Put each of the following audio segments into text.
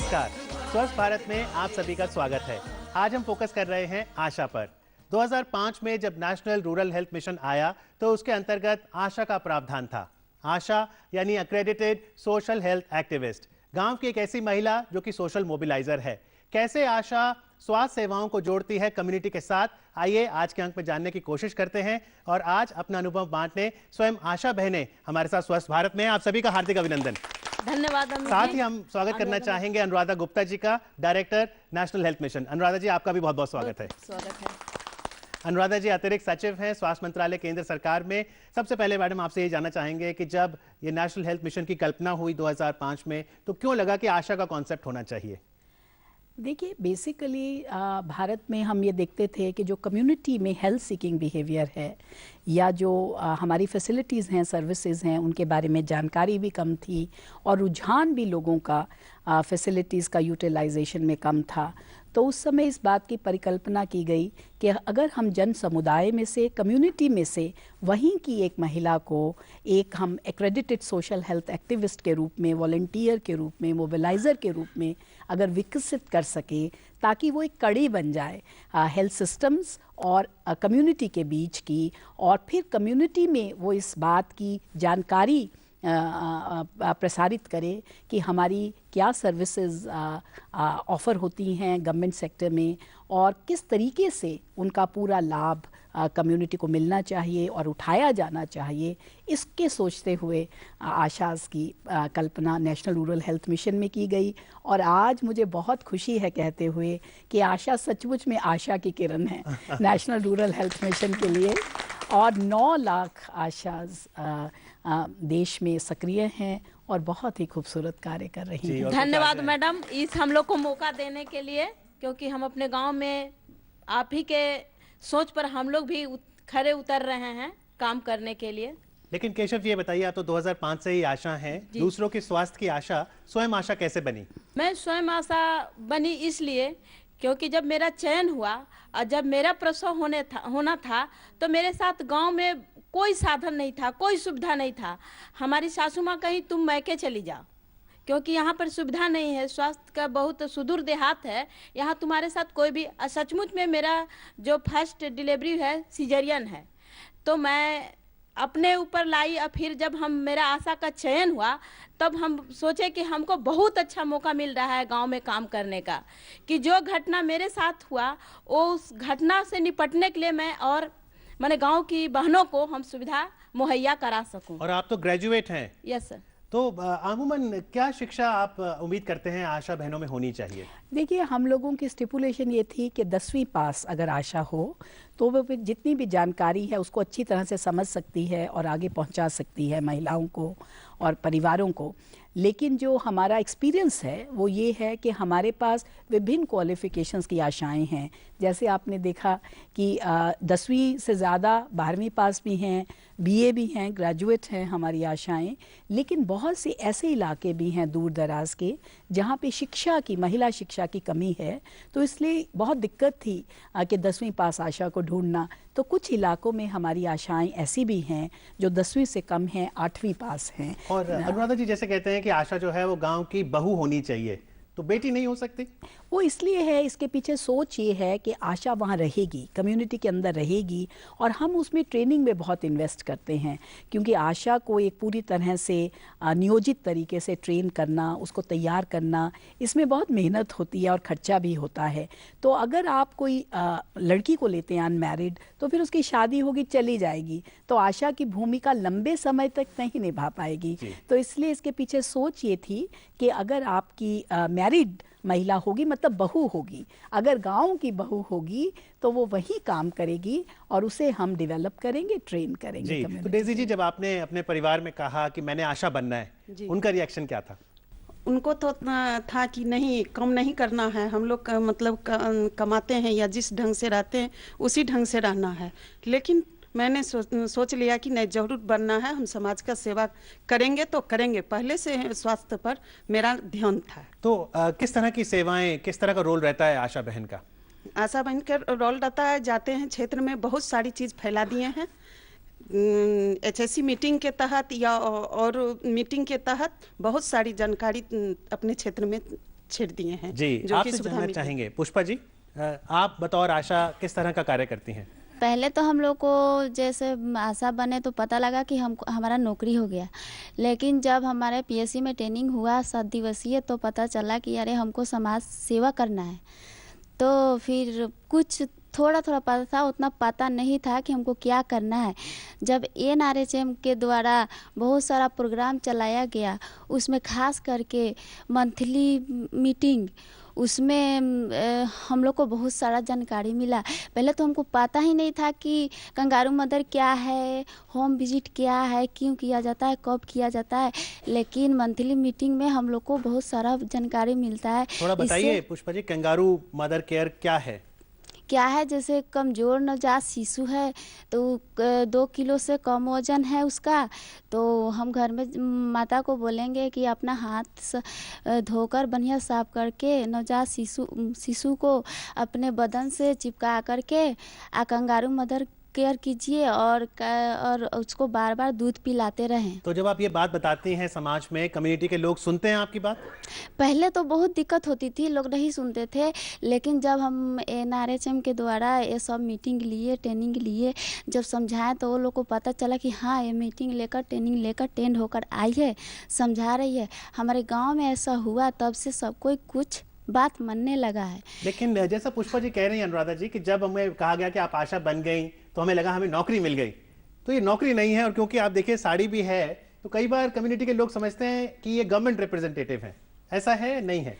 नमस्कार, स्वस्थ भारत में आप सभी का स्वागत है। आज हम फोकस कर रहे हैं आशा पर। 2005 में जब नेशनल रूरल हेल्थ मिशन आया तो उसके अंतर्गत आशा का प्रावधान था। आशा यानी अक्रेडिटेड सोशल हेल्थ एक्टिविस्ट, गांव की एक ऐसी महिला जो कि सोशल मोबिलाइजर है। कैसे आशा स्वास्थ्य सेवाओं को जोड़ती है कम्युनिटी के साथ, आइए आज के अंक में जानने की कोशिश करते हैं। और आज अपना अनुभव बांटने स्वयं आशा बहनें हमारे साथ स्वस्थ भारत में। आप सभी का हार्दिक अभिनंदन। धन्यवाद। साथ ही हम स्वागत करना चाहेंगे अनुराधा गुप्ता जी का, director national health mission. Anuradha ji, आपका भी बहुत बहुत स्वागत है। स्वागत है। अनुराधा जी अतिरिक्त सचिव हैं स्वास्थ्य मंत्रालय केंद्र सरकार में। सबसे पहले मैडम आपसे ये जानना चाहेंगे कि जब ये नेशनल हेल्थ मिशन की कल्पना हुई 2005 में तो क्यों लगा कि आशा का कॉन्सेप्ट होना चाहिए? देखिए, बेसिकली भारत में हम ये देखते थे कि जो कम्युनिटी में हेल्थ सीकिंग बिहेवियर है या जो हमारी फैसिलिटीज़ हैं, सर्विसेज हैं, उनके बारे में जानकारी भी कम थी और रुझान भी लोगों का फैसिलिटीज़ का यूटिलाइजेशन में कम था। तो उस समय इस बात की परिकल्पना की गई कि अगर हम जन समुदाय में से, कम्युनिटी में से वहीं की एक महिला को एक हम एक्रेडिटेड सोशल हेल्थ एक्टिविस्ट के रूप में, वॉलंटियर के रूप में, मोबिलाइज़र के रूप में अगर विकसित कर सके, ताकि वो एक कड़ी बन जाए हेल्थ सिस्टम्स और कम्युनिटी के बीच की, और फिर कम्युनिटी में वो इस बात की जानकारी प्रसारित करे कि हमारी क्या सर्विसेज ऑफ़र होती हैं गवर्नमेंट सेक्टर में और किस तरीके से उनका पूरा लाभ कम्युनिटी को मिलना चाहिए और उठाया जाना चाहिए। इसके सोचते हुए आशाज़ की कल्पना नेशनल रूरल हेल्थ मिशन में की गई। और आज मुझे बहुत खुशी है कहते हुए कि आशा सचमुच में आशा की किरण है नेशनल रूरल हेल्थ मिशन के लिए। और 9 लाख आशाज़ देश में सक्रिय हैं और बहुत ही खूबसूरत कार्य कर रही हैं। धन्यवाद मैडम इस हम लोग को मौका देने के लिए, क्योंकि हम अपने गांव में आप ही के सोच पर हम लोग भी खरे उतर रहे हैं काम करने के लिए। लेकिन केशव जी ये बताइए, आप तो 2005 से ही आशा हैं, दूसरों के स्वास्थ्य की आशा, स्वयं आशा कैसे बनी? मैं स्वयं आशा बनी इसलिए क्योंकि जब मेरा चयन हुआ और जब मेरा प्रसव होना था तो मेरे साथ गांव में कोई साधन नहीं था, कोई सुविधा नहीं था। हमारी सासू माँ कहीं तुम मैके चली जाओ, क्योंकि यहाँ पर सुविधा नहीं है, स्वास्थ्य का बहुत सुदूर देहात है, यहाँ तुम्हारे साथ कोई भी। सचमुच में मेरा जो फर्स्ट डिलीवरी है सीजरियन है, तो मैं अपने ऊपर लाई। और फिर जब मेरा आशा का चयन हुआ तब हम सोचे कि हमको बहुत अच्छा मौका मिल रहा है गांव में काम करने का, कि जो घटना मेरे साथ हुआ वो उस घटना से निपटने के लिए मैं और मैंने गांव की बहनों को हम सुविधा मुहैया करा सकूं। और आप तो ग्रेजुएट हैं। Yes sir. तो अमूमन क्या शिक्षा आप उम्मीद करते हैं आशा बहनों में होनी चाहिए? देखिए, हम लोगों की स्टिपुलेशन ये थी कि 10वीं पास अगर आशा हो तो वो जितनी भी जानकारी है उसको अच्छी तरह से समझ सकती है और आगे पहुंचा सकती है महिलाओं को और परिवारों को। लेकिन जो हमारा एक्सपीरियंस है वो ये है कि हमारे पास विभिन्न क्वालिफ़िकेशंस की आशाएं हैं। जैसे आपने देखा कि 10वीं से ज़्यादा 12वीं पास भी हैं, बीए भी हैं, ग्रेजुएट हैं हमारी आशाएं। लेकिन बहुत से ऐसे इलाके भी हैं दूर दराज के जहाँ पे शिक्षा की, महिला शिक्षा की कमी है। तो इसलिए बहुत दिक्कत थी कि 10वीं पास आशा को ढूंढना। तो कुछ इलाकों में हमारी आशाएं ऐसी भी हैं जो 10वीं से कम हैं, 8वीं पास हैं। और अनुराधा जी जैसे कहते हैं कि आशा जो है वो गांव की बहू होनी चाहिए, तो बेटी नहीं हो सकती? वो इसलिए है, इसके पीछे सोच ये है कि आशा वहाँ रहेगी, कम्युनिटी के अंदर रहेगी, और हम उसमें ट्रेनिंग में बहुत इन्वेस्ट करते हैं, क्योंकि आशा को एक पूरी तरह से नियोजित तरीके से ट्रेन करना, उसको तैयार करना, इसमें बहुत मेहनत होती है और खर्चा भी होता है। तो अगर आप कोई लड़की को लेते हैं अनमैरिड, तो फिर उसकी शादी होगी, चली जाएगी, तो आशा की भूमिका लंबे समय तक नहीं निभा पाएगी। तो इसलिए इसके पीछे सोच ये थी कि अगर आपकी मैरिड महिला होगी, मतलब बहू होगी, अगर गांव की बहू होगी तो वो वही काम करेगी और उसे हम डेवलप करेंगे, ट्रेन करेंगे। तो डेजी जी, जब आपने अपने परिवार में कहा कि मैंने आशा बनना है, उनका रिएक्शन क्या था? उनको तो था कि नहीं, कम नहीं करना है, हम लोग मतलब कमाते हैं या जिस ढंग से रहते हैं उसी ढंग से रहना है। लेकिन मैंने सोच लिया कि नहीं, जरूर बनना है, हम समाज का सेवा करेंगे तो करेंगे। पहले से स्वास्थ्य पर मेरा ध्यान था। तो किस तरह की सेवाएं, किस तरह का रोल रहता है आशा बहन का? आशा बहन का रोल रहता है, जाते हैं क्षेत्र में, बहुत सारी चीज़ फैला दिए हैं। HSC मीटिंग के तहत या और मीटिंग के तहत बहुत सारी जानकारी अपने क्षेत्र में छेड़ दिए हैं। जी, जो कि आपसे सुविधा जानना मिली। चाहेंगे पुष्पा जी, आप बतौर आशा किस तरह का कार्य करती हैं? पहले तो हम लोग को जैसे आशा बने तो पता लगा कि हमको हमारा नौकरी हो गया, लेकिन जब हमारे पीएससी में ट्रेनिंग हुआ 7 दिवसीय तो पता चला कि अरे हमको समाज सेवा करना है। तो फिर कुछ थोड़ा थोड़ा पता था, उतना पता नहीं था कि हमको क्या करना है। जब एनआरएचएम के द्वारा बहुत सारा प्रोग्राम चलाया गया, उसमें खास करके मंथली मीटिंग, उसमें हम लोग को बहुत सारा जानकारी मिला। पहले तो हमको पता ही नहीं था कि कंगारू मदर क्या है, होम विजिट क्या है, क्यों किया जाता है, कब किया जाता है, लेकिन मंथली मीटिंग में हम लोग को बहुत सारा जानकारी मिलता है। थोड़ा बताइए Pushpa ji, kangaroo mother care क्या है? क्या है, जैसे कमज़ोर नवजात शिशु है तो 2 किलो से कम वजन है उसका, तो हम घर में माता को बोलेंगे कि अपना हाथ धोकर बढ़िया साफ करके नवजात शिशु को अपने बदन से चिपका करके कंगारू मदर केयर कीजिए और उसको बार बार दूध पिलाते रहें। तो जब आप ये बात बताती हैं समाज में, कम्युनिटी के लोग सुनते हैं आपकी बात? पहले तो बहुत दिक्कत होती थी, लोग नहीं सुनते थे, लेकिन जब हम एनआरएचएम के द्वारा ये सब मीटिंग लिए, ट्रेनिंग लिए, जब समझाएं तो वो लोग को पता चला कि हाँ ये मीटिंग लेकर, ट्रेनिंग लेकर ट्रेंड होकर आई है, समझा रही है। हमारे गाँव में ऐसा हुआ, तब से सब कोई कुछ बात मानने लगा है। लेकिन जैसा पुष्पा जी कह रही हैं अनुराधा जी कि जब हमें कहा गया कि आप आशा बन गई तो हमें लगा हमें नौकरी मिल गई, तो ये नौकरी नहीं है। और क्योंकि आप देखिए साड़ी भी है तो कई बार कम्युनिटी के लोग समझते हैं कि ये गवर्नमेंट रिप्रेजेंटेटिव है। ऐसा है, नहीं है?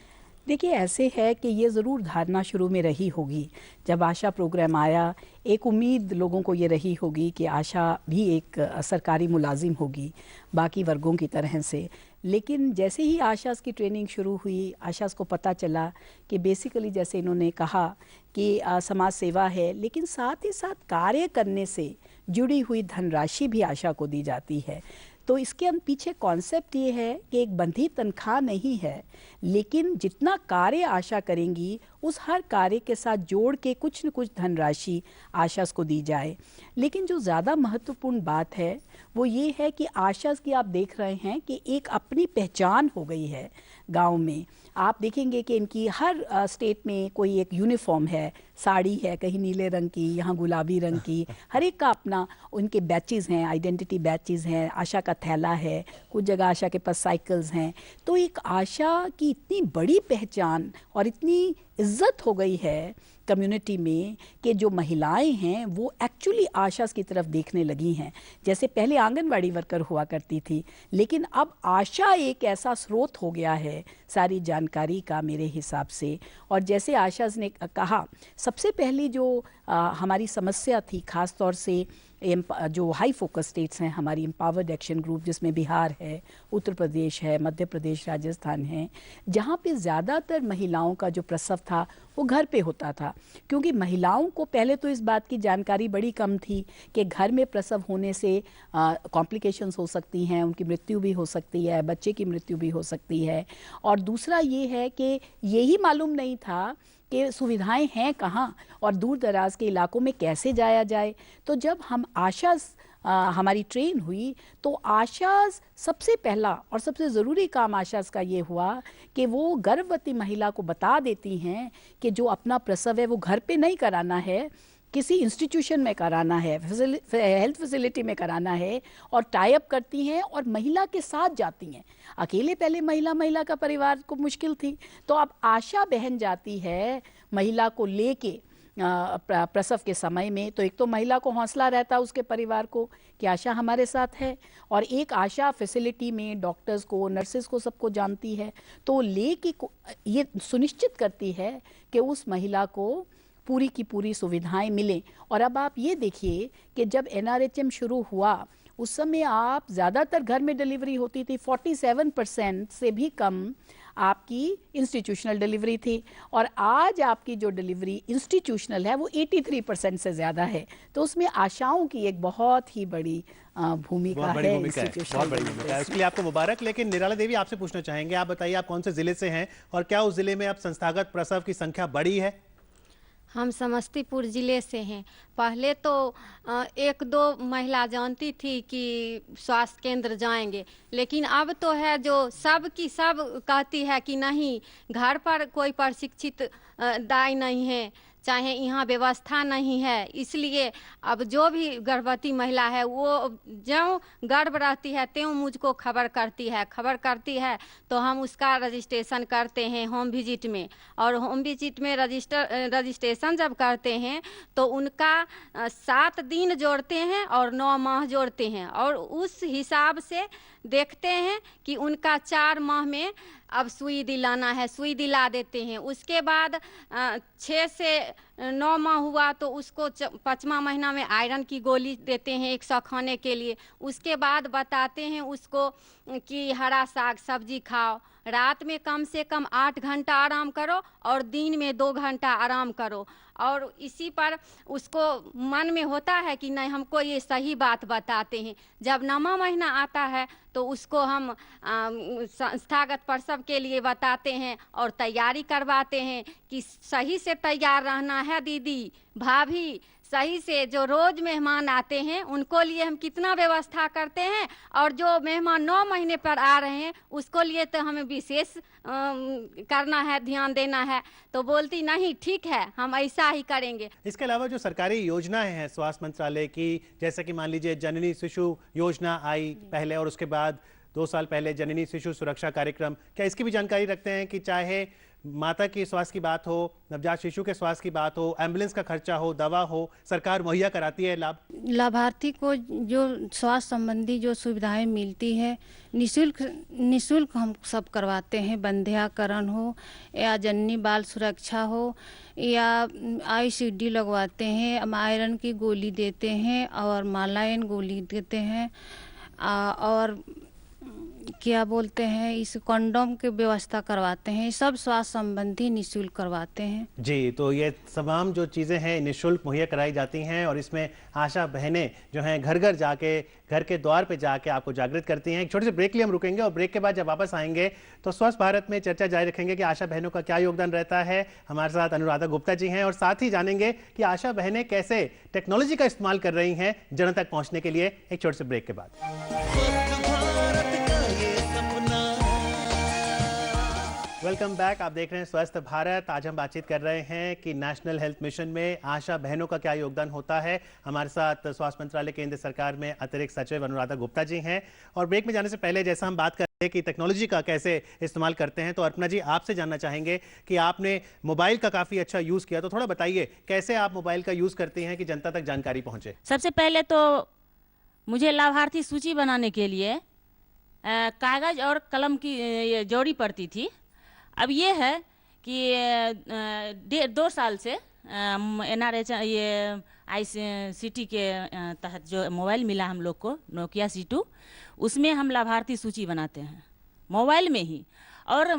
देखिए ऐसे है कि ये ज़रूर धारणा शुरू में रही होगी, जब आशा प्रोग्राम आया एक उम्मीद लोगों को ये रही होगी कि आशा भी एक सरकारी मुलाजिम होगी बाकी वर्गों की तरह से। लेकिन जैसे ही आशास की ट्रेनिंग शुरू हुई, आशास को पता चला कि बेसिकली जैसे इन्होंने कहा कि समाज सेवा है, लेकिन साथ ही साथ कार्य करने से जुड़ी हुई धनराशि भी आशा को दी जाती है। तो इसके पीछे कॉन्सेप्ट ये है कि एक बंधी तनख्वाह नहीं है, लेकिन जितना कार्य आशा करेंगी उस हर कार्य के साथ जोड़ के कुछ न कुछ धनराशि आशास को दी जाए। लेकिन जो ज़्यादा महत्वपूर्ण बात है वो ये है कि आशास की आप देख रहे हैं कि एक अपनी पहचान हो गई है गांव में। आप देखेंगे कि इनकी हर स्टेट में कोई एक यूनिफॉर्म है, साड़ी है कहीं नीले रंग की, यहाँ गुलाबी रंग की, हर एक का अपना उनके बैचेस हैं, आइडेंटिटी बैचेस हैं, आशा का थैला है, कुछ जगह आशा के पास साइकिल्स हैं। तो एक आशा की इतनी बड़ी पहचान और इतनी इज्जत हो गई है कम्युनिटी में कि जो महिलाएं हैं वो एक्चुअली आशास की तरफ देखने लगी हैं। जैसे पहले आंगनवाड़ी वर्कर हुआ करती थी, लेकिन अब आशा एक ऐसा स्रोत हो गया है सारी जानकारी का मेरे हिसाब से। और जैसे आशा ने कहा, सबसे पहली जो हमारी समस्या थी खास तौर से जो हाई फोकस स्टेट्स हैं हमारी एम्पावर्ड एक्शन ग्रुप, जिसमें बिहार है, उत्तर प्रदेश है, मध्य प्रदेश, राजस्थान है, जहाँ पे ज़्यादातर महिलाओं का जो प्रसव था वो घर पे होता था। क्योंकि महिलाओं को पहले तो इस बात की जानकारी बड़ी कम थी कि घर में प्रसव होने से कॉम्प्लिकेशंस हो सकती हैं, उनकी मृत्यु भी हो सकती है, बच्चे की मृत्यु भी हो सकती है। और दूसरा ये है कि यही मालूम नहीं था कि सुविधाएं हैं कहाँ और दूर दराज के इलाकों में कैसे जाया जाए। तो जब हम आशास हमारी ट्रेन हुई तो आशास सबसे पहला और सबसे ज़रूरी काम आशास का ये हुआ कि वो गर्भवती महिला को बता देती हैं कि जो अपना प्रसव है वो घर पे नहीं कराना है, किसी इंस्टीट्यूशन में कराना है, हेल्थ फैसिलिटी में कराना है, और टाई अप करती हैं और महिला के साथ जाती हैं। अकेले पहले महिला का परिवार को मुश्किल थी, तो अब आशा बहन जाती है महिला को लेके प्रसव के समय में। तो एक तो महिला को हौसला रहता है उसके परिवार को कि आशा हमारे साथ है, और एक आशा फैसिलिटी में डॉक्टर्स को, नर्सेस को, सबको जानती है, तो लेके ये सुनिश्चित करती है कि उस महिला को पूरी की पूरी सुविधाएं मिलें। और अब आप ये देखिए कि जब एनआरएचएम शुरू हुआ उस समय आप ज़्यादातर घर में डिलीवरी होती थी, 47% से भी कम आपकी इंस्टीट्यूशनल डिलीवरी थी, और आज आपकी जो डिलीवरी इंस्टीट्यूशनल है वो 83% से ज़्यादा है। तो उसमें आशाओं की एक बहुत ही बड़ी भूमिका है। बहुत बड़ी भूमिका है, उसके लिए आपको मुबारक। लेकिन निराला देवी, आपसे पूछना चाहेंगे, आप बताइए आप कौन से ज़िले से हैं और क्या उस ज़िले में अब संस्थागत प्रसव की संख्या बढ़ी है? हम समस्तीपुर ज़िले से हैं। पहले तो एक दो महिला जानती थी कि स्वास्थ्य केंद्र जाएंगे, लेकिन अब तो है जो सब की सब कहती है कि नहीं, घर पर कोई प्रशिक्षित दाई नहीं है, चाहे यहाँ व्यवस्था नहीं है। इसलिए अब जो भी गर्भवती महिला है वो ज्यों गर्भ रहती है त्यों मुझको खबर करती है तो हम उसका रजिस्ट्रेशन करते हैं होम विजिट में। और होम विजिट में रजिस्ट्रेशन जब करते हैं तो उनका 7 दिन जोड़ते हैं और 9 माह जोड़ते हैं, और उस हिसाब से देखते हैं कि उनका 4 माह में अब सुई दिलाना है, सुई दिला देते हैं। उसके बाद 6 से 9 माह हुआ तो उसको 5वां महीना में आयरन की गोली देते हैं 100 खाने के लिए। उसके बाद बताते हैं उसको कि हरा साग सब्जी खाओ, रात में कम से कम 8 घंटा आराम करो और दिन में 2 घंटा आराम करो। और इसी पर उसको मन में होता है कि नहीं, हमको ये सही बात बताते हैं। जब 9वां महीना आता है तो उसको हम संस्थागत प्रसव के लिए बताते हैं और तैयारी करवाते हैं कि सही से तैयार रहना है दीदी भाभी। सही से जो रोज मेहमान आते हैं उनको लिए हम कितना व्यवस्था करते हैं, और जो मेहमान 9 महीने पर आ रहे हैं उसको लिए तो हमें विशेष करना है, ध्यान देना है। तो बोलती नहीं ठीक है, हम ऐसा ही करेंगे। इसके अलावा जो सरकारी योजनाएं हैं स्वास्थ्य मंत्रालय की, जैसे कि मान लीजिए जननी शिशु योजना आई पहले, और उसके बाद 2 साल पहले जननी शिशु सुरक्षा कार्यक्रम, क्या इसकी भी जानकारी रखते हैं कि चाहे माता की स्वास्थ्य की बात हो, नवजात शिशु के स्वास्थ्य की बात हो, एम्बुलेंस का खर्चा हो, दवा हो, सरकार मुहैया कराती है लाभ? लाभार्थी को जो स्वास्थ्य संबंधी जो सुविधाएं मिलती है निशुल्क हम सब करवाते हैं। बंध्याकरण हो या जननी बाल सुरक्षा हो या ICD लगवाते हैं, आयरन की गोली देते हैं और मालायन गोली देते हैं, और क्या बोलते हैं इस कंडोम की व्यवस्था करवाते हैं। सब स्वास्थ्य संबंधी निःशुल्क करवाते हैं जी। तो ये तमाम जो चीज़ें हैं निःशुल्क मुहैया कराई जाती हैं, और इसमें आशा बहनें जो हैं घर घर जाके, घर के द्वार पे जाके आपको जागृत करती हैं। एक छोटे से ब्रेक के लिए हम रुकेंगे, और ब्रेक के बाद जब वापस आएंगे तो स्वस्थ भारत में चर्चा जारी रखेंगे कि आशा बहनों का क्या योगदान रहता है। हमारे साथ अनुराधा गुप्ता जी हैं, और साथ ही जानेंगे कि आशा बहनें कैसे टेक्नोलॉजी का इस्तेमाल कर रही हैं जन तक पहुँचने के लिए। एक छोटे से ब्रेक के बाद वेलकम बैक। आप देख रहे हैं स्वस्थ भारत। आज हम बातचीत कर रहे हैं कि नेशनल हेल्थ मिशन में आशा बहनों का क्या योगदान होता है। हमारे साथ स्वास्थ्य मंत्रालय केंद्र सरकार में अतिरिक्त सचिव अनुराधा गुप्ता जी हैं। और ब्रेक में जाने से पहले जैसा हम बात कर रहे हैं कि टेक्नोलॉजी का कैसे इस्तेमाल करते हैं, तो अर्पणा जी आपसे जानना चाहेंगे कि आपने मोबाइल का काफ़ी अच्छा यूज़ किया, तो थोड़ा बताइए कैसे आप मोबाइल का यूज़ करती हैं कि जनता तक जानकारी पहुँचे। सबसे पहले तो मुझे लाभार्थी सूची बनाने के लिए कागज़ और कलम की जरूरी पड़ती थी। अब ये है कि 2 साल से NRH ये ICT के तहत जो मोबाइल मिला हम लोग को, नोकिया C2, उसमें हम लाभार्थी सूची बनाते हैं मोबाइल में ही। और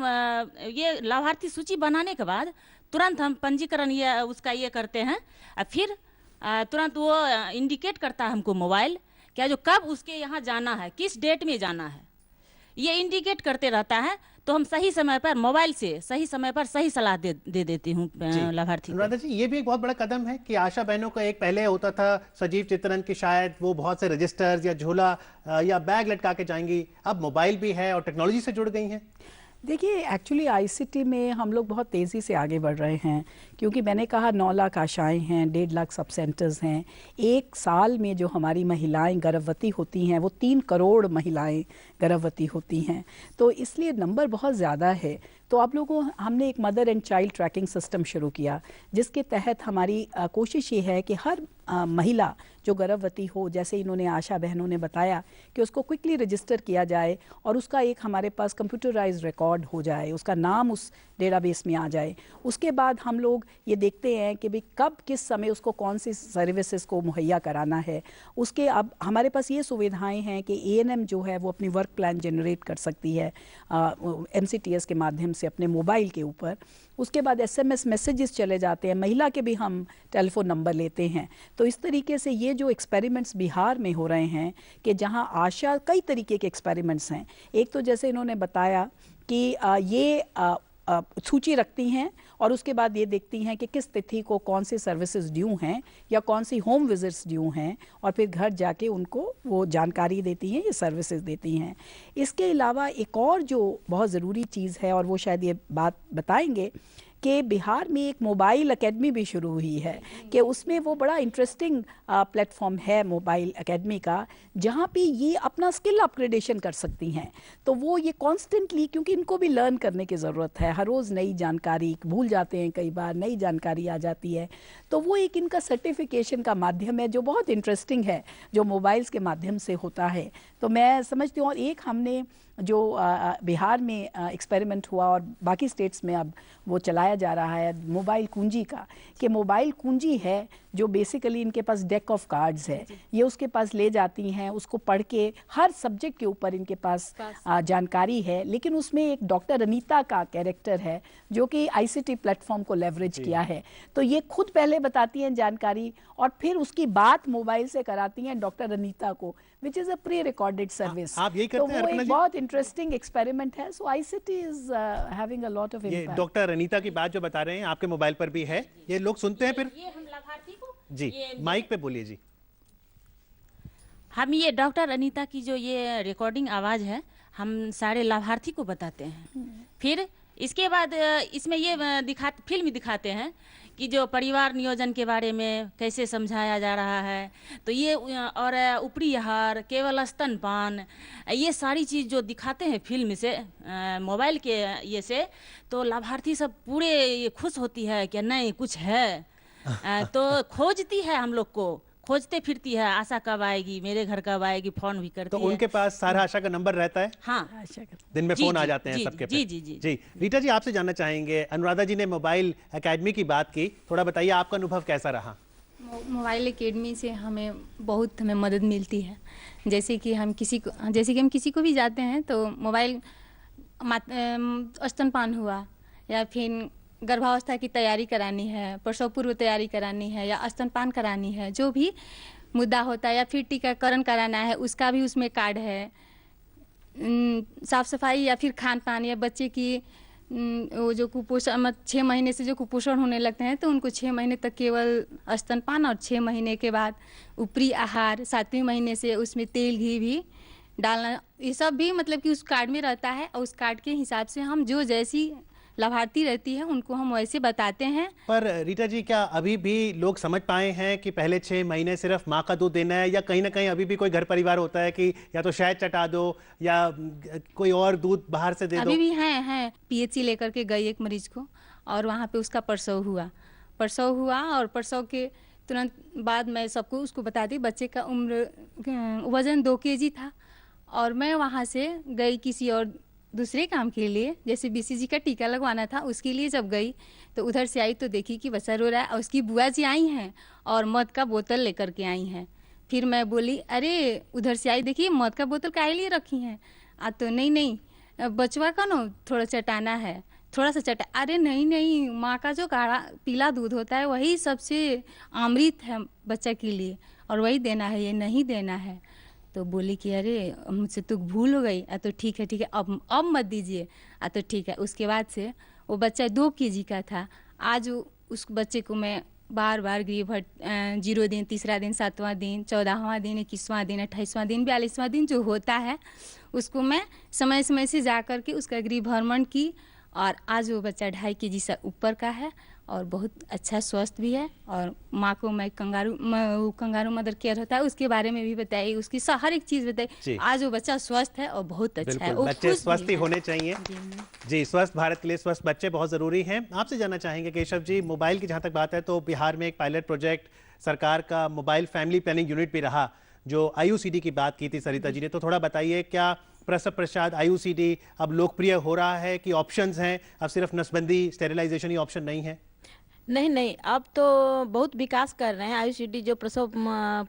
ये लाभार्थी सूची बनाने के बाद तुरंत हम पंजीकरण ये उसका ये करते हैं, और फिर तुरंत वो इंडिकेट करता है हमको मोबाइल क्या जो कब उसके यहाँ जाना है, किस डेट में जाना है, ये इंडिकेट करते रहता है। तो हम सही समय पर मोबाइल से सही समय पर सही सलाह दे देती हूँ लाभार्थी को। अनुराधा जी, ये भी एक बहुत बड़ा कदम है कि आशा बहनों का एक पहले होता था सजीव चित्रण की, शायद वो बहुत से रजिस्टर्स या झोला या बैग लटका के जाएंगी, अब मोबाइल भी है और टेक्नोलॉजी से जुड़ गई हैं। देखिए, एक्चुअली ICT में हम लोग बहुत तेज़ी से आगे बढ़ रहे हैं, क्योंकि मैंने कहा 9 लाख आशाएं हैं, 1.5 लाख सब सेंटर्स हैं। 1 साल में जो हमारी महिलाएं गर्भवती होती हैं वो 3 करोड़ महिलाएं गर्भवती होती हैं, तो इसलिए नंबर बहुत ज़्यादा है। तो आप लोगों हमने एक mother and child tracking system शुरू किया, जिसके तहत हमारी कोशिश ये है कि हर महिला जो गर्भवती हो, जैसे इन्होंने आशा बहनों ने बताया, कि उसको क्विकली रजिस्टर किया जाए और उसका एक हमारे पास कंप्यूटराइज्ड रिकॉर्ड हो जाए, उसका नाम उस डेटाबेस में आ जाए। उसके बाद हम लोग ये देखते हैं कि भाई कब किस समय उसको कौन सी सर्विसेज को मुहैया कराना है। उसके अब हमारे पास ये सुविधाएं हैं कि ANM जो है वो अपनी वर्क प्लान जनरेट कर सकती है MCTS के माध्यम से अपने मोबाइल के ऊपर। उसके बाद SMS मैसेजेस चले जाते हैं, महिला के भी हम टेलीफोन नंबर लेते हैं। तो इस तरीके से ये जो एक्सपेरिमेंट्स बिहार में हो रहे हैं, कि जहां आशा, कई तरीके के एक्सपेरिमेंट्स हैं। एक तो जैसे इन्होंने बताया कि ये सूची रखती हैं और उसके बाद ये देखती हैं कि किस तिथि को कौन से सर्विसेज ड्यू हैं या कौन सी होम विजिट्स ड्यू हैं, और फिर घर जाके उनको वो जानकारी देती हैं, ये सर्विसेज देती हैं। इसके अलावा एक और जो बहुत ज़रूरी चीज़ है, और वो शायद ये बात बताएंगे, कि बिहार में एक मोबाइल एकेडमी भी शुरू हुई है, कि उसमें वो बड़ा इंटरेस्टिंग प्लेटफॉर्म है मोबाइल एकेडमी का, जहाँ पे ये अपना स्किल अपग्रेडेशन कर सकती हैं। तो वो ये कॉन्स्टेंटली, क्योंकि इनको भी लर्न करने की ज़रूरत है, हर रोज़ नई जानकारी, भूल जाते हैं कई बार, नई जानकारी आ जाती है, तो वो एक इनका सर्टिफिकेशन का माध्यम है जो बहुत इंटरेस्टिंग है, जो मोबाइल्स के माध्यम से होता है। तो मैं समझती हूँ, और एक हमने जो बिहार में एक्सपेरिमेंट हुआ और बाकी स्टेट्स में अब वो चलाया जा रहा है, मोबाइल कुंजी का, कि मोबाइल कुंजी है जो बेसिकली इनके पास डेक ऑफ कार्ड्स है, ये उसके पास ले जाती हैं, उसको पढ़ के हर सब्जेक्ट के ऊपर इनके पास जानकारी है, लेकिन उसमें एक डॉक्टर अनीता का कैरेक्टर है जो कि आईसीटी प्लेटफॉर्म को लेवरेज किया है। तो ये खुद पहले बताती हैं जानकारी और फिर उसकी बात मोबाइल से कराती हैं डॉक्टर अनीता को, which is a pre recorded service. आप यही करते हैं तो वो अर्पणा एक जी? बहुत इंटरेस्टिंग एक्सपेरिमेंट है। So ICT is having a lot of ये इम्पैक्ट। डॉक्टर अनीता की बात जो बता रहे हैं आपके मोबाइल पर भी है, ये लोग सुनते हैं फिर? ये हम लाभार्थी को जी माइक पे बोलिए जी। हम ये डॉक्टर अनीता की जो ये रिकॉर्डिंग आवाज़ है, हम सारे लाभार्थी को बताते हैं। फिर इसके बाद इसमें ये फिल्म दिखाते हैं कि जो परिवार नियोजन के बारे में कैसे समझाया जा रहा है। तो ये और ऊपरी आहार, केवल स्तनपान, ये सारी चीज़ जो दिखाते हैं फिल्म से, मोबाइल के ये से, तो लाभार्थी सब पूरे ये खुश होती है कि नहीं कुछ है। तो खोजती है, हम लोग को खोजते फिरती है, आशा कब आएगी, मेरे घर कब आएगी, फोन भी करती तो है। उनके पास सारा आशा का नंबर रहता है? हाँ, दिन में जी, फोन आ जी, जाते हैं जी, सबके पे? जी, जी, जी। जी रीटा जी, आपसे जानना चाहेंगे, अनुराधा जी ने मोबाइल एकेडमी की बात की, थोड़ा बताइए आपका अनुभव कैसा रहा? मोबाइल एकेडमी से हमें मदद मिलती है। जैसे कि हम किसी को भी जाते हैं तो मोबाइल, स्तनपान हुआ या फिर गर्भावस्था की तैयारी करानी है, प्रसव पूर्व तैयारी करानी है या स्तनपान करानी है, जो भी मुद्दा होता है, या फिर टीकाकरण कराना है, उसका भी उसमें कार्ड है। साफ सफाई या फिर खान पान, या बच्चे की वो जो कुपोषण 6 महीने से जो कुपोषण होने लगते हैं तो उनको 6 महीने तक केवल स्तनपान, और 6 महीने के बाद ऊपरी आहार, 7वें महीने से उसमें तेल घी भी डालना, ये सब भी मतलब कि उस कार्ड में रहता है। और उस कार्ड के हिसाब से हम जो जैसी लाभार्थी रहती है उनको हम वैसे बताते हैं। पर रीटा जी, क्या अभी भी लोग समझ पाए हैं कि पहले 6 महीने सिर्फ माँ का दूध देना है, या कहीं ना कहीं अभी भी कोई घर परिवार होता है कि या तो शहद चटा दो या कोई और दूध बाहर से दे दो? अभी भी हैं पीएचसी लेकर के गई एक मरीज को, और वहाँ पे उसका प्रसव हुआ और प्रसव के तुरंत बाद मैं सबको उसको बता दी। बच्चे का वजन 2 kg था, और मैं वहाँ से गई किसी और दूसरे काम के लिए, जैसे बीसीजी का टीका लगवाना था, उसके लिए जब गई तो उधर से आई तो देखी कि बच्चा रो रहा है, और उसकी बुआ जी आई हैं और मद का बोतल लेकर के आई हैं। फिर मैं बोली, अरे उधर से आई, देखिए मद का बोतल काहे लिए रखी हैं? तो नहीं बचवा का ना थोड़ा चटाना है, थोड़ा सा चटा। अरे नहीं, माँ का जो गाढ़ा पीला दूध होता है वही सबसे अमृत है बच्चा के लिए, और वही देना है, ये नहीं देना है। तो बोली कि अरे मुझसे तो भूल हो गई। तो ठीक है अब मत दीजिए। तो ठीक है। उसके बाद से वो बच्चा 2 kg का था। आज उस बच्चे को मैं बार गृह 0 दिन, 3रा दिन, 7वां दिन, 14वां दिन, 21वां दिन, 28वां दिन, 42वां दिन जो होता है उसको मैं समय समय से जा कर के उसका गृह भ्रमण की, और आज वो बच्चा 2.5 kg से ऊपर का है और बहुत अच्छा स्वस्थ भी है। और माँ को मैं कंगारू मदर केयर होता है उसके बारे में भी बताई, उसकी हर एक चीज़ बताई। आज वो बच्चा स्वस्थ है और बहुत अच्छा है। बच्चे स्वस्थ ही होने चाहिए जी। स्वस्थ भारत के लिए स्वस्थ बच्चे बहुत ज़रूरी हैं। आपसे जानना चाहेंगे केशव जी, मोबाइल की जहाँ तक बात है तो बिहार में एक पायलट प्रोजेक्ट सरकार का मोबाइल फैमिली प्लानिंग यूनिट भी रहा, जो IUCD की बात की थी सरिता जी ने। तो थोड़ा बताइए, क्या प्रसव पश्चात IUCD अब लोकप्रिय हो रहा है कि ऑप्शंस हैं, अब सिर्फ नसबंदी, स्टेरिलाइजेशन ही ऑप्शन नहीं है? नहीं नहीं, अब तो बहुत विकास कर रहे हैं। आईसीडी जो प्रसव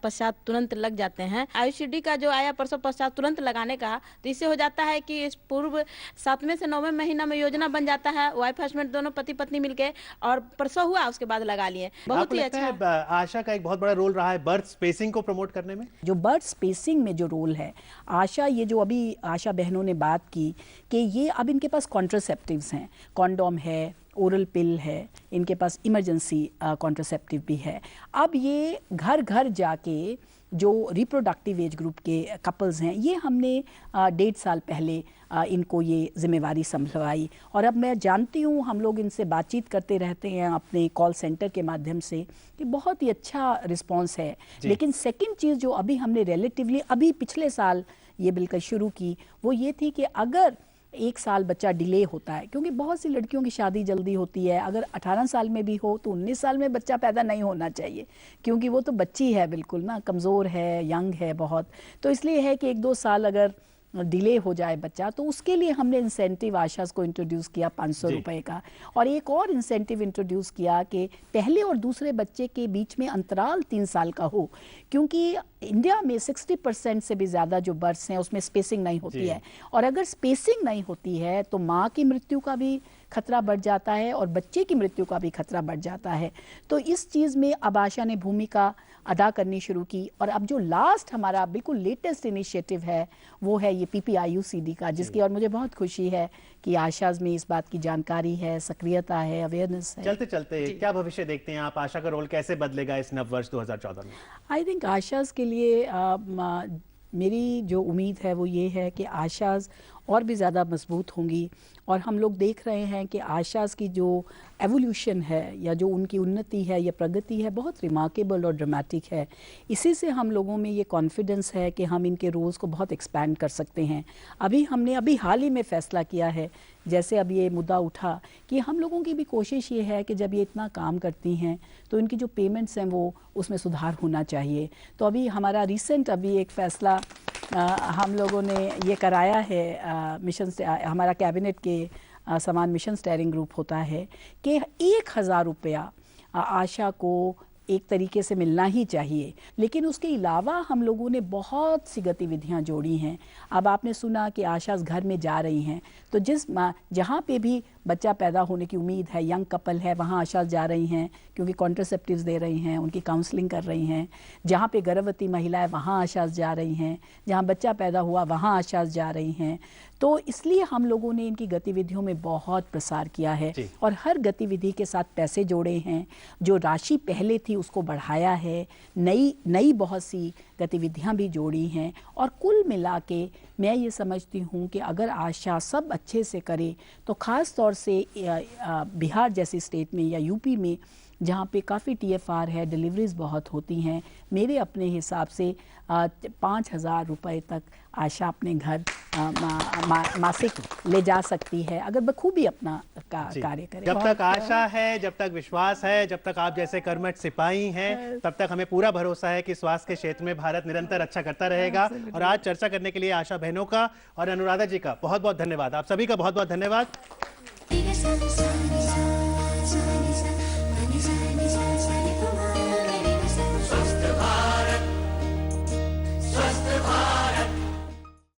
पश्चात तुरंत लग जाते हैं, आईसीडी का जो आया प्रसव पश्चात तुरंत लगाने का, तो इससे हो जाता है कि इस पूर्व 7वें से 9वें महीना में योजना बन जाता है। वाइफ हस्बैंड दोनों पति पत्नी मिलके और प्रसव हुआ उसके बाद लगा लिए, बहुत ही अच्छा। आशा का एक बहुत बड़ा रोल रहा है बर्थ स्पेसिंग को प्रमोट करने में। जो बर्थ स्पेसिंग में जो रोल है आशा, ये जो अभी आशा बहनों ने बात की कि ये अब इनके पास कॉन्ट्रासेप्टिव्स हैं, कॉन्डोम है, ओरल पिल है, इनके पास इमरजेंसी कॉन्ट्रासेप्टिव भी है। अब ये घर घर जाके जो रिप्रोडक्टिव एज ग्रुप के कपल्स हैं, ये हमने 1.5 साल पहले इनको ये जिम्मेवारी संभलवाई, और अब मैं जानती हूँ, हम लोग इनसे बातचीत करते रहते हैं अपने कॉल सेंटर के माध्यम से, कि बहुत ही अच्छा रिस्पांस है। लेकिन सेकंड चीज़ जो अभी हमने रिलेटिवली अभी पिछले साल ये बिल्कुल शुरू की, वो ये थी कि अगर 1 साल बच्चा डिले होता है, क्योंकि बहुत सी लड़कियों की शादी जल्दी होती है, अगर 18 साल में भी हो तो 19 साल में बच्चा पैदा नहीं होना चाहिए, क्योंकि वो तो बच्ची है बिल्कुल ना, कमज़ोर है, यंग है बहुत। तो इसलिए है कि 1-2 साल अगर डिले हो जाए बच्चा, तो उसके लिए हमने इंसेंटिव आशास को इंट्रोड्यूस किया 500 रुपए का, और एक और इंसेंटिव इंट्रोड्यूस किया कि पहले और दूसरे बच्चे के बीच में अंतराल 3 साल का हो, क्योंकि इंडिया में 60% से भी ज़्यादा जो बर्थ्स हैं उसमें स्पेसिंग नहीं होती है, और अगर स्पेसिंग नहीं होती है तो माँ की मृत्यु का भी खतरा बढ़ जाता है और बच्चे की मृत्यु का भी खतरा बढ़ जाता है। तो इस चीज़ में अब आशा ने भूमिका अदा करनी शुरू की, और अब जो लास्ट हमारा बिल्कुल लेटेस्ट इनिशिएटिव है वो है ये PPIUCD का, जिसकी और मुझे बहुत खुशी है कि आशाज में इस बात की जानकारी है, सक्रियता है, अवेयरनेस है। चलते चलते क्या भविष्य देखते हैं आप, आशा का रोल कैसे बदलेगा इस नव वर्ष 2014 में? आई थिंक आशाज के लिए मेरी जो उम्मीद है वो ये है कि आशाज और भी ज़्यादा मजबूत होंगी, और हम लोग देख रहे हैं कि आशाज की जो एवोल्यूशन है या जो उनकी उन्नति है या प्रगति है बहुत रिमार्केबल और ड्रामेटिक है। इसी से हम लोगों में ये कॉन्फिडेंस है कि हम इनके रोल्स को बहुत एक्सपैंड कर सकते हैं। हमने अभी हाल ही में फ़ैसला किया है, जैसे अब ये मुद्दा उठा, कि हम लोगों की भी कोशिश ये है कि जब ये इतना काम करती हैं तो इनकी जो पेमेंट्स हैं वो उसमें सुधार होना चाहिए। तो अभी हमारा रिसेंट एक फ़ैसला हम लोगों ने ये कराया है, मिशन से हमारा कैबिनेट के समान मिशन स्टेयरिंग ग्रुप होता है, कि 1000 रुपया आशा को एक तरीके से मिलना ही चाहिए। लेकिन उसके अलावा हम लोगों ने बहुत सी गतिविधियां जोड़ी हैं। अब आपने सुना कि आशाज घर में जा रही हैं, तो जहाँ पे भी बच्चा पैदा होने की उम्मीद है, यंग कपल है, वहाँ आशाज जा रही हैं, क्योंकि कॉन्ट्रासेप्टिव्स दे रही हैं, उनकी काउंसलिंग कर रही हैं। जहाँ पे गर्भवती महिला है वहाँ आशाज जा रही हैं, जहाँ बच्चा पैदा हुआ वहाँ आशाज जा रही हैं। तो इसलिए हम लोगों ने इनकी गतिविधियों में बहुत प्रसार किया है, और हर गतिविधि के साथ पैसे जोड़े हैं। जो राशि पहले थी उसको बढ़ाया है, नई बहुत सी गतिविधियां भी जोड़ी हैं, और कुल मिला के मैं ये समझती हूँ कि अगर आशा सब अच्छे से करे तो ख़ास तौर से बिहार जैसी स्टेट में या यूपी में, जहाँ पे काफ़ी TFR है, डिलीवरीज बहुत होती हैं, मेरे अपने हिसाब से 5000 रुपये तक आशा अपने घर मासिक ले जा सकती है, अगर बखूबी अपना कार्य करे। जब तक आशा है, जब तक विश्वास है, जब तक आप जैसे कर्मठ सिपाही हैं, तब तक हमें पूरा भरोसा है कि स्वास्थ्य के क्षेत्र में भारत निरंतर अच्छा करता रहेगा। और आज चर्चा करने के लिए आशा बहनों का और अनुराधा जी का बहुत बहुत धन्यवाद। आप सभी का बहुत बहुत धन्यवाद।